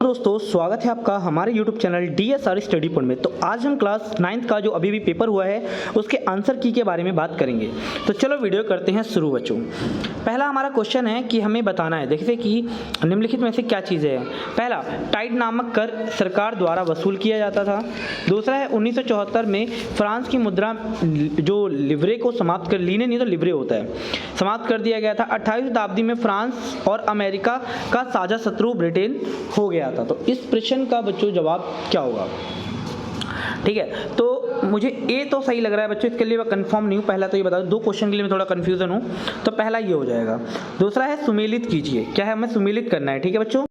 दोस्तों स्वागत है आपका हमारे YouTube channel DSR study point में। तो आज हम क्लास 9th का जो अभी भी पेपर हुआ है उसके आंसर की के बारे में बात करेंगे। तो चलो वीडियो करते हैं शुरू बच्चों। पहला हमारा क्वेश्चन है कि हमें बताना है, देखिए कि निम्नलिखित में से क्या चीज़ें हैं। पहला, टाइड नामक कर सरकार द्वारा वसूल किया जाता था। दूसरा है 1974 में फ्रांस की मुद्रा जो लिवरे को समाप्त कर, लीने नहीं तो लिवरे होता है, समाप्त कर दिया गया था। 28वीं शताब्दी में फ्रांस और अमेरिका का साझा शत्रु ब्रिटेन हो गया था। तो इस प्रश्न का बच्चों जवाब क्या होगा? ठीक है, तो मुझे ए तो सही लग रहा है बच्चों, इसके लिए मैं कंफर्म नहीं हूँ। पहला तो ये बता दूं, दो क्वेश्चन के लिए मैं थोड़ा कंफ्यूजन हूँ, तो पहला ये हो जाएगा। दूसरा है सुमेलित कीजिए, क्या है, हमें सुमेलित करना है। ठीक है बच्चों,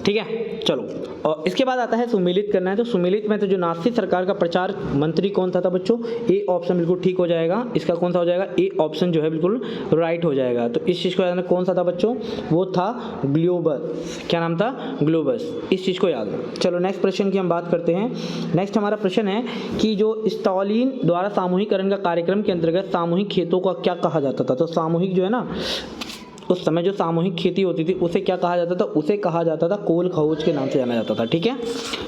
ठीक है चलो। और इसके बाद आता है सुमेलित करना है। तो सुमेलित में तो जो नाज़ी सरकार का प्रचार मंत्री कौन था बच्चों? ए ऑप्शन बिल्कुल ठीक हो जाएगा। इसका कौन सा हो जाएगा? ए ऑप्शन जो है बिल्कुल राइट हो जाएगा। तो इस चीज़ को याद रखना, कौन सा था बच्चों? वो था ग्लोबस। क्या नाम था? ग्लोबस। इस चीज़ को याद रखो। चलो नेक्स्ट प्रश्न की हम बात करते हैं। नेक्स्ट हमारा प्रश्न है कि जो स्टालिन द्वारा सामूहिकरण का कार्यक्रम के अंतर्गत सामूहिक खेतों का क्या कहा जाता था? तो सामूहिक जो है ना, उस समय जो सामूहिक खेती होती थी उसे क्या कहा जाता था? उसे कहा जाता था कोल खौज के नाम से जाना जाता था। ठीक है,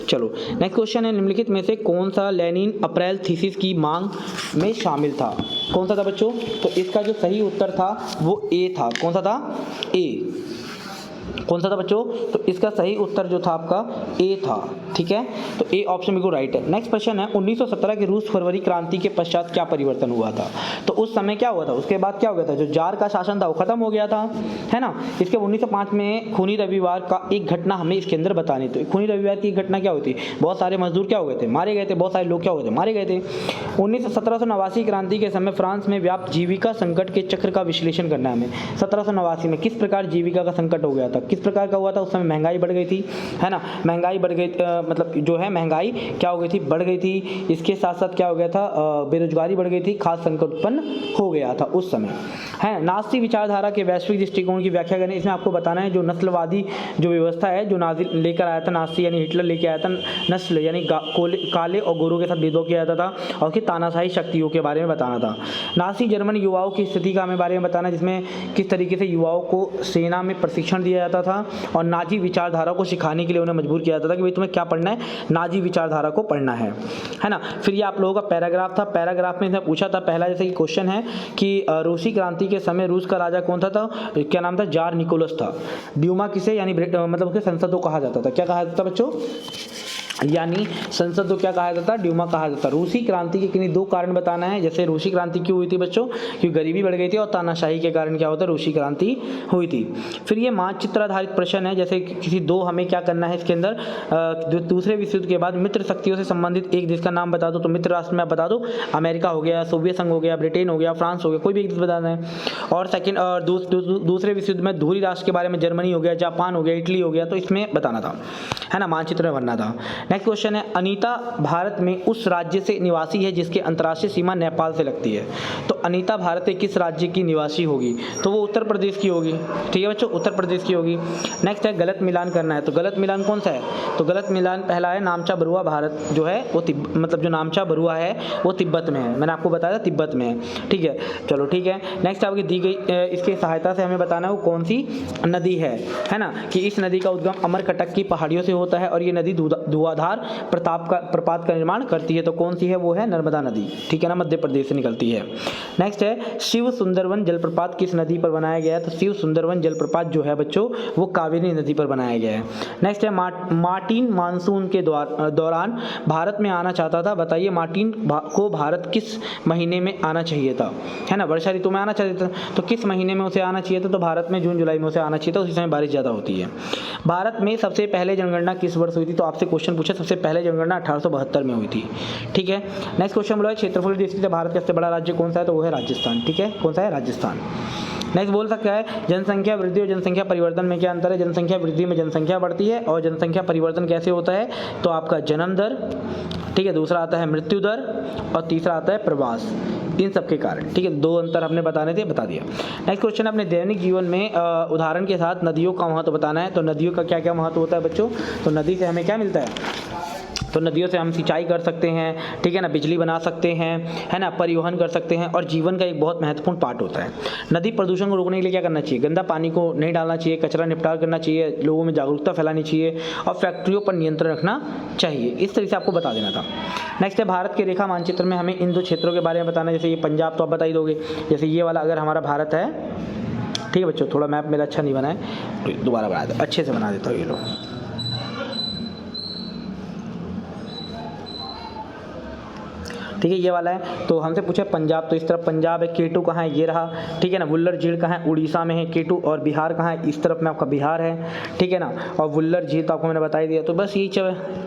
चलो नेक्स्ट क्वेश्चन है, निम्नलिखित में से कौन सा लेनिन अप्रैल थीसिस की मांग में शामिल था? कौन सा था बच्चों? तो इसका जो सही उत्तर था वो ए था। कौन सा था? ए। कौन सा था बच्चों? तो इसका सही उत्तर जो था आपका ए था। ठीक है, तो ए ऑप्शन बिल्कुल राइट है। नेक्स्ट प्रश्न है, 1917 की रूस फरवरी क्रांति के पश्चात क्या परिवर्तन हुआ था? तो उस समय क्या हुआ था? उसके बाद क्या हो गया था? जो जार का शासन था वो खत्म हो गया था, है ना। इसके 1905 में खूनी रविवार का एक घटना हमें इसके अंदर बतानी। तो खूनी रविवार की घटना क्या होती? बहुत सारे मजदूर क्या हो गए थे? मारे गए थे। बहुत सारे लोग क्या हो गए थे? मारे गए थे। 1789 क्रांति के समय फ्रांस में व्याप्त जीविका संकट के चक्र का विश्लेषण करना है हमें। 1789 में किस प्रकार जीविका का संकट हो गया था? किस प्रकार का हुआ था? उस समय महंगाई बढ़ गई थी, है ना। महंगाई बढ़ गई, मतलब जो है महंगाई क्या हो गई थी? बढ़ गई थी। इसके साथ साथ क्या हो गया था? बेरोजगारी बढ़ गई थी, खाद्य संकट उत्पन्न हो गया था उस समय, है। नाज़ी विचारधारा के वैश्विक दृष्टिकोण की व्याख्या करनी। इसमें आपको बताना है जो नस्लवादी जो व्यवस्था है जो नाज़ी लेकर आया था, नाज़ी यानी हिटलर लेके आया था, नस्ल यानी काले और गोरों के साथ भेदभाव किया जाता था और उसकी तानाशाही शक्तियों के बारे में बताना था। नाज़ी जर्मन युवाओं की स्थिति का हमें बारे में बताना, जिसमें किस तरीके से युवाओं को सेना में प्रशिक्षण दिया जाता था और नाज़ी विचारधारा को सिखाने के लिए उन्हें मजबूर किया जाता था कि भाई तुम्हें क्या पढ़ना है? नाज़ी विचारधारा को पढ़ना है ना। फिर ये आप लोगों का पैराग्राफ था। पैराग्राफ में इसमें पूछा था पहला, जैसे कि क्वेश्चन है कि रूसी क्रांति के समय रूस का राजा कौन था? क्या नाम था? जार निकोलस था। ड्यूमा किसे यानी मतलब उसके संसद को कहा जाता था? क्या कहा जाता था बच्चों? यानी संसद को क्या कहा जाता? ड्यूमा कहा जाता। रूसी क्रांति के किन्हीं दो कारण बताना है। जैसे रूसी क्रांति क्यों हुई थी बच्चों? क्योंकि गरीबी बढ़ गई थी और तानाशाही के कारण क्या होता है? रूसी क्रांति हुई थी। फिर ये मानचित्र आधारित प्रश्न है, जैसे किसी दो हमें क्या करना है इसके अंदर, दूसरे विश्व युद्ध के बाद मित्र शक्तियों से संबंधित एक देश का नाम बता दो। तो मित्र राष्ट्र में आप बता दो, अमेरिका हो गया, सोवियत संघ हो गया, ब्रिटेन हो गया, फ्रांस हो गया, कोई भी एक देश बताना है। और सेकेंड, और दूसरे विश्व युद्ध में धूरी राष्ट्र के बारे में जर्मनी हो गया, जापान हो गया, इटली हो गया, तो इसमें बताना था, है ना, मानचित्र में बनना था। नेक्स्ट क्वेश्चन है, अनीता भारत में उस राज्य से निवासी है जिसकी अंतर्राष्ट्रीय सीमा नेपाल से लगती है। तो अनीता भारत के किस राज्य की निवासी होगी? तो वो उत्तर प्रदेश की होगी। ठीक है बच्चों, उत्तर प्रदेश की होगी। नेक्स्ट है, गलत मिलान करना है। तो गलत मिलान कौन सा है? तो गलत मिलान पहला है, नामचा बरुआ भारत जो है वो मतलब जो नामचा बरुआ है वो तिब्बत में है। मैंने आपको बताया था तिब्बत में है। ठीक है, चलो ठीक है। नेक्स्ट आपकी दी गई इसके सहायता से हमें बताना है वो कौन सी नदी है ना, कि इस नदी का उद्गम अमरकटक की पहाड़ियों से होता है और ये नदी धुआंधार प्रपात का निर्माण करती है। तो कौन सी है? वो है नर्मदा नदी। ठीक है ना, मध्य प्रदेश से निकलती है। नेक्स्ट है, शिव सुंदरवन जलप्रपात किस नदी पर बनाया गया है? तो शिव सुंदरवन जलप्रपात जो है बच्चों वो कावेरी नदी पर बनाया गया है। नेक्स्ट है, मार्टिन मानसून के दौरान भारत में आना चाहता था। बताइए मार्टिन को भारत किस महीने में आना चाहिए था? है ना, वर्षा ऋतु में आना चाहिए था। तो किस महीने में उसे आना चाहिए था? तो भारत में जून जुलाई में उसे आना चाहिए था, उसी समय बारिश ज़्यादा होती है। भारत में सबसे पहले जनगणना किस वर्ष हुई थी? तो आपसे क्वेश्चन पूछा, सबसे पहले जनगणना 1872 में हुई थी। ठीक है, नेक्स्ट क्वेश्चन बोला है, क्षेत्रफल की दृष्टि से भारत का सबसे बड़ा राज्य कौन सा है? तो वो है राजस्थान। ठीक है, कौन सा है? राजस्थान। नेक्स्ट बोल सकता है, जनसंख्या वृद्धि और जनसंख्या परिवर्तन में क्या अंतर है? जनसंख्या वृद्धि में जनसंख्या बढ़ती है और जनसंख्या परिवर्तन कैसे होता है? तो आपका जन्म दर, ठीक है, दूसरा आता है मृत्यु दर और तीसरा आता है प्रवास, इन सब के कारण। ठीक है, दो अंतर हमने बताने थे, बता दिया। नेक्स्ट क्वेश्चन, अपने दैनिक जीवन में उदाहरण के साथ नदियों का महत्व बताना है। तो नदियों का क्या क्या महत्व होता है बच्चों? तो नदी से हमें क्या मिलता है? तो नदियों से हम सिंचाई कर सकते हैं, ठीक है ना, बिजली बना सकते हैं, है ना, परिवहन कर सकते हैं और जीवन का एक बहुत महत्वपूर्ण पार्ट होता है। नदी प्रदूषण को रोकने के लिए क्या करना चाहिए? गंदा पानी को नहीं डालना चाहिए, कचरा निपटान करना चाहिए, लोगों में जागरूकता फैलानी चाहिए और फैक्ट्रियों पर नियंत्रण रखना चाहिए। इस तरह से आपको बता देना था। नेक्स्ट है भारत के रेखा मानचित्र में हमें इन 2 क्षेत्रों के बारे में बताना है। जैसे ये पंजाब तो आप बता ही दोगे, जैसे ये वाला अगर हमारा भारत है, ठीक है बच्चों, थोड़ा मैप मेरा अच्छा नहीं बना है तो दोबारा बना दो, अच्छे से बना देता हूँ। ये लो, ठीक है, ये वाला है। तो हमसे पूछा पंजाब, तो इस तरफ पंजाब है, केटू कहाँ है? ये रहा, ठीक है ना। वुल्लर झील कहाँ है? उड़ीसा में है केटू। और बिहार कहाँ है? इस तरफ में आपका बिहार है, ठीक है ना। और वुल्लर झील तो आपको मैंने बता ही दिया। तो बस यही चीज़,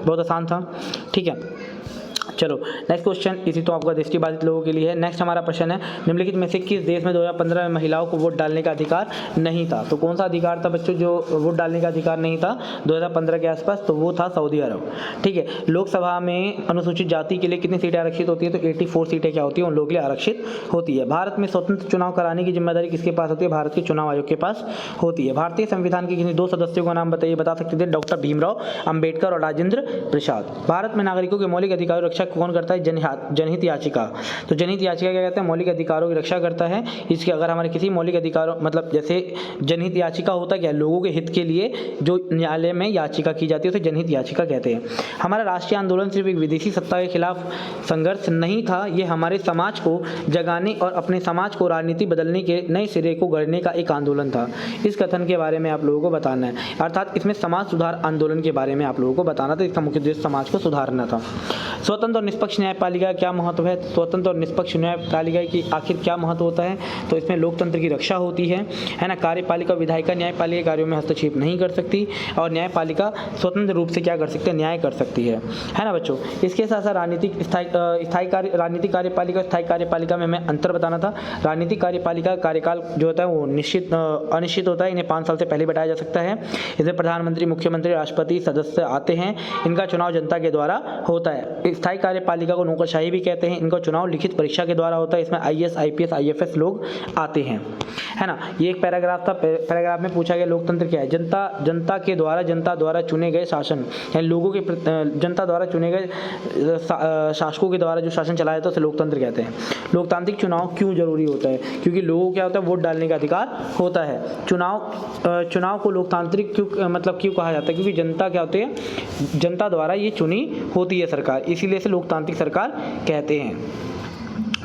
बहुत आसान था, ठीक है। चलो नेक्स्ट क्वेश्चन, इसी तो आपका दृष्टिबाधित लोगों के लिए है। नेक्स्ट हमारा प्रश्न है, निम्नलिखित में से किस देश में 2015 में महिलाओं को वोट डालने का अधिकार नहीं था? तो कौन सा अधिकार था बच्चों जो वोट डालने का अधिकार नहीं था 2015 के आसपास? तो वो था सऊदी अरब, ठीक है। लोकसभा में अनुसूचित जाति के लिए कितनी सीटें आरक्षित होती है? तो 84 सीटें क्या होती है? उन लोगों के लिए आरक्षित होती है। भारत में स्वतंत्र चुनाव कराने की जिम्मेदारी किसके पास होती है? भारत के चुनाव आयोग के पास होती है। भारतीय संविधान के किन्हीं 2 सदस्यों का नाम बताइए। बता सकते थे डॉक्टर भीमराव अंबेडकर और राजेंद्र प्रसाद। भारत में नागरिकों के मौलिक अधिकारों की रक्षा कौन करता है? जनहित याचिका। तो जनहित याचिका क्या कहते हैं? मौलिक अधिकारों की रक्षा करता है। इसके अगर हमारे किसी मौलिक अधिकारों, मतलब जैसे जनहित याचिका होता क्या, लोगों के हित के लिए जो न्यायालय में याचिका की जाती है उसे जनहित याचिका कहते हैं। हमारा राष्ट्रीय आंदोलन सिर्फ एक विदेशी सत्ता के खिलाफ संघर्ष नहीं था, ये हमारे समाज को जगाने और अपने समाज को राजनीति बदलने के नए सिरे को गढ़ने का एक आंदोलन था। इस कथन के बारे में आप लोगों को बताना है, अर्थात इसमें समाज सुधार आंदोलन के बारे में आप लोगों को बताना था। इसका मुख्य उद्देश्य समाज को सुधारना था। स्वतंत्र और निष्पक्ष न्यायपालिका क्या महत्व है? स्वतंत्र और निष्पक्ष न्यायपालिका की आखिर क्या महत्व होता है? तो इसमें लोकतंत्र की रक्षा होती है ना। कार्यपालिका विधायिका न्यायपालिका कार्यों में हस्तक्षेप नहीं कर सकती और न्यायपालिका स्वतंत्र रूप से क्या कर सकती है? न्याय कर सकती है ना बच्चों। इसके साथ साथ राजनीतिक राजनीतिक कार्यपालिका, स्थायी कार्यपालिका में हमें अंतर बताना था। राजनीतिक कार्यपालिका का कार्यकाल जो होता है वो अनिश्चित होता है, इन्हें 5 साल से पहले बैठाया जा सकता है। इसमें प्रधानमंत्री, मुख्यमंत्री, राष्ट्रपति सदस्य आते हैं। इनका चुनाव जनता के द्वारा होता है। स्थायी कार्यपालिका को नौकरशाही भी कहते हैं। इनका चुनाव लिखित परीक्षा के द्वारा होता है। इसमें IAS, IPS, IFS लोग आते हैं, है ना। ये एक पैराग्राफ था। पैराग्राफ में पूछा गया लोकतंत्र क्या है? जनता के द्वारा, जनता द्वारा चुने गए शासन, यानी लोगों के जनता द्वारा चुने गए शासकों के द्वारा जो शासन चलाया जाता है उसे लोकतंत्र कहते हैं। लोकतांत्रिक चुनाव क्यों जरूरी होता है? क्योंकि लोगों को क्या होता है? वोट डालने का अधिकार होता है। चुनाव को लोकतांत्रिक क्यों कहा जाता है? क्योंकि जनता क्या होती है? जनता द्वारा ये चुनी होती है सरकार, इसीलिए इसे लोकतांत्रिक सरकार कहते हैं।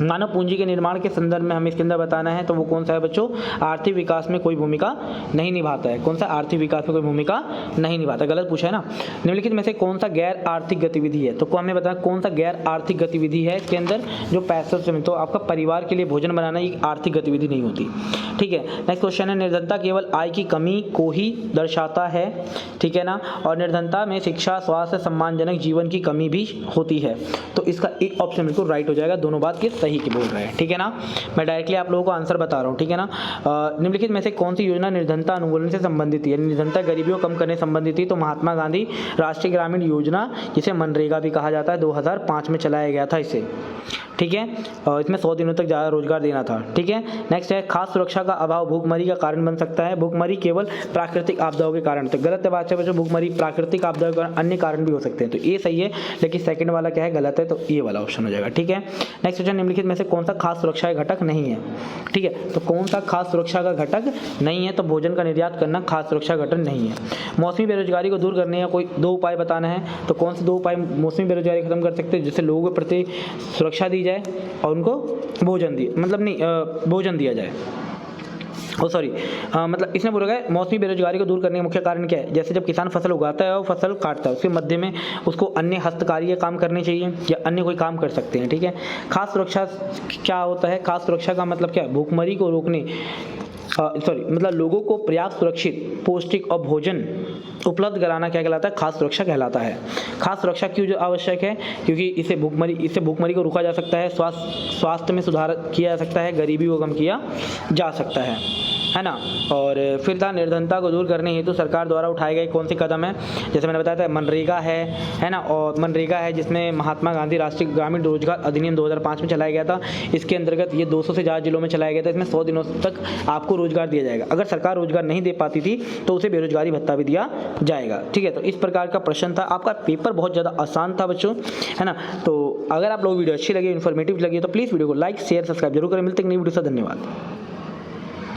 मानव पूंजी के निर्माण के संदर्भ में हमें इसके अंदर बताना है, तो वो कौन सा है बच्चों? आर्थिक विकास में कोई भूमिका नहीं निभाता है। कौन सा? आर्थिक विकास में कोई भूमिका नहीं निभाता। गलत पूछा है ना। निम्नलिखित में से कौन सा गैर आर्थिक गतिविधि है? तो हमें बताना कौन सा गैर आर्थिक गतिविधि है इसके अंदर जो पैसा से, तो आपका परिवार के लिए भोजन बनाना ये आर्थिक गतिविधि नहीं होती, ठीक है। नेक्स्ट क्वेश्चन है, निर्धनता केवल आय की कमी को ही दर्शाता है, ठीक है ना। और निर्धनता में शिक्षा, स्वास्थ्य, सम्मानजनक जीवन की कमी भी होती है। तो इसका एक ऑप्शन बिल्कुल राइट हो जाएगा। दोनों बात के सही की बोल रहे हैं, ठीक है ना। मैं डायरेक्टली आप लोगों को आंसर बता रहा हूँ, ठीक है ना। निम्नलिखित में से कौन सी योजना निर्धनता उन्मूलन से संबंधित है? निर्धनता गरीबी को कम करने संबंधित थी। तो महात्मा गांधी राष्ट्रीय ग्रामीण योजना, जिसे मनरेगा भी कहा जाता है, 2005 में चलाया गया था इसे, ठीक है। इसमें 100 दिनों तक ज़्यादा रोजगार देना था, ठीक है। नेक्स्ट है, खाद्य सुरक्षा का अभाव भूखमरी का कारण बन सकता है। भूखमरी केवल प्राकृतिक आपदाओं के कारण। तो गलत बात है बच्चों, भूखमरी प्राकृतिक आपदाओं के कारण, अन्य कारण भी हो सकते हैं। तो ये सही है, लेकिन सेकंड वाला क्या है? गलत है। तो ये वाला ऑप्शन हो जाएगा, ठीक है। नेक्स्ट क्वेश्चन, निम्नलिखित में से कौन सा खाद्य सुरक्षा का घटक नहीं है? ठीक है, तो कौन सा खाद्य सुरक्षा का घटक नहीं है? तो भोजन का निर्यात करना खाद्य सुरक्षा घटक नहीं है। मौसमी बेरोजगारी को दूर करने का कोई 2 उपाय बताना है। तो कौन से 2 उपाय मौसमी बेरोजगारी खत्म कर सकते हैं? जिससे लोगों के प्रति सुरक्षा दी जाए और उनको भोजन दिया जाए। मतलब इसमें बोला गया मौसमी बेरोजगारी को दूर करने का मुख्य कारण क्या है? जैसे जब किसान फसल उगाता है और फसल काटता है, उसके मध्य में उसको अन्य हस्तकारी काम करने चाहिए या अन्य कोई काम कर सकते हैं, ठीक है। खाद्य सुरक्षा क्या होता है? खाद्य सुरक्षा का मतलब क्या है? भूखमरी को रोकने मतलब लोगों को पर्याप्त सुरक्षित, पौष्टिक और भोजन उपलब्ध कराना क्या कहलाता है? खाद्य सुरक्षा कहलाता है। खाद्य सुरक्षा क्यों जो आवश्यक है? क्योंकि इससे भूखमरी को रोका जा सकता है, स्वास्थ्य में सुधार किया जा सकता है, गरीबी को कम किया जा सकता है ना। और फिर था, निर्धनता को दूर करने हेतु सरकार द्वारा उठाए गए कौन से कदम है? जैसे मैंने बताया था, मनरेगा है ना। और मनरेगा है जिसमें महात्मा गांधी राष्ट्रीय ग्रामीण रोजगार अधिनियम 2005 में चलाया गया था। इसके अंतर्गत ये 200 से ज़्यादा जिलों में चलाया गया था। इसमें 100 दिनों तक आपको आपको रोजगार दिया जाएगा। अगर सरकार रोजगार नहीं दे पाती थी तो उसे बेरोजगारी भत्ता भी दिया जाएगा। ठीक है, तो इस प्रकार का प्रश्न था। आपका पेपर बहुत ज़्यादा आसान था बच्चों, है ना। तो अगर आप लोग वीडियो अच्छी लगी, इन्फॉर्मेटिव लगी तो प्लीज़ वीडियो को लाइक शेयर सब्सक्राइब जरूर करें। मिलते हैं नई वीडियो से, धन्यवाद।